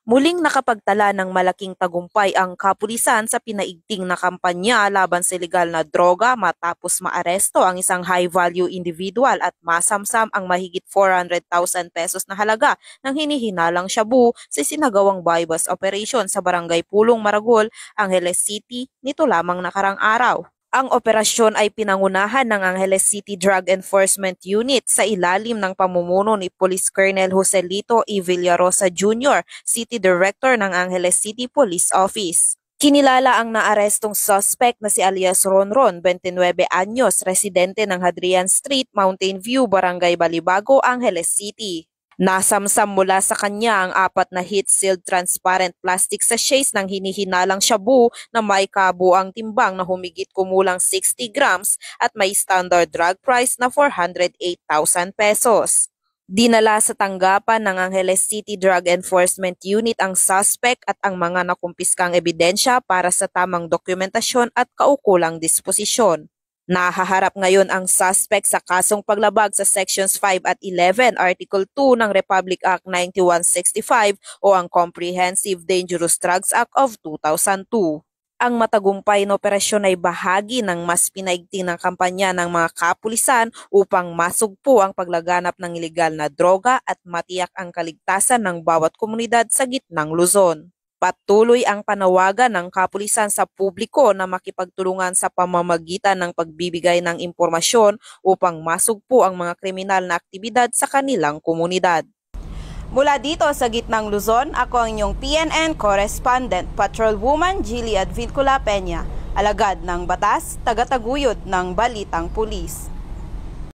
Muling nakapagtala ng malaking tagumpay ang kapulisan sa pinaigting na kampanya laban sa ilegal na droga matapos maaresto ang isang high-value individual at masamsam ang mahigit 400,000 pesos na halaga ng hinihinalang shabu sa sinagawang buy-bust operation sa Barangay Pulong, Maragol, Angeles City nito lamang nakarang araw. Ang operasyon ay pinangunahan ng Angeles City Drug Enforcement Unit sa ilalim ng pamumuno ni Police Colonel Joselito E. Villarosa Jr., City Director ng Angeles City Police Office. Kinilala ang naarestong suspect na si alias Ronron, 29 anyos, residente ng Hadrian Street, Mountain View, Barangay Balibago, Angeles City. Nasamsam mula sa kanya ang 4 na heat-sealed transparent plastic sachets ng hinihinalang shabu na may kabuang timbang na humigit kumulang 60 grams at may standard drug price na 408,000 pesos. Dinala sa tanggapan ng Angeles City Drug Enforcement Unit ang suspect at ang mga nakumpiskang ebidensya para sa tamang dokumentasyon at kaukulang disposisyon. Nahaharap ngayon ang suspect sa kasong paglabag sa Sections 5 at 11, Article 2 ng Republic Act 9165 o ang Comprehensive Dangerous Drugs Act of 2002. Ang matagumpay na operasyon ay bahagi ng mas pinaigting ng kampanya ng mga kapulisan upang masugpo ang paglaganap ng ilegal na droga at matiyak ang kaligtasan ng bawat komunidad sa gitnang Luzon. Patuloy ang panawagan ng kapulisan sa publiko na makipagtulungan sa pamamagitan ng pagbibigay ng impormasyon upang masugpo ang mga kriminal na aktibidad sa kanilang komunidad. Mula dito sa gitnang Luzon, ako ang inyong PNN correspondent, Patrolwoman Jilly Advincula Peña, alagad ng batas, tagataguyod ng Balitang Pulis.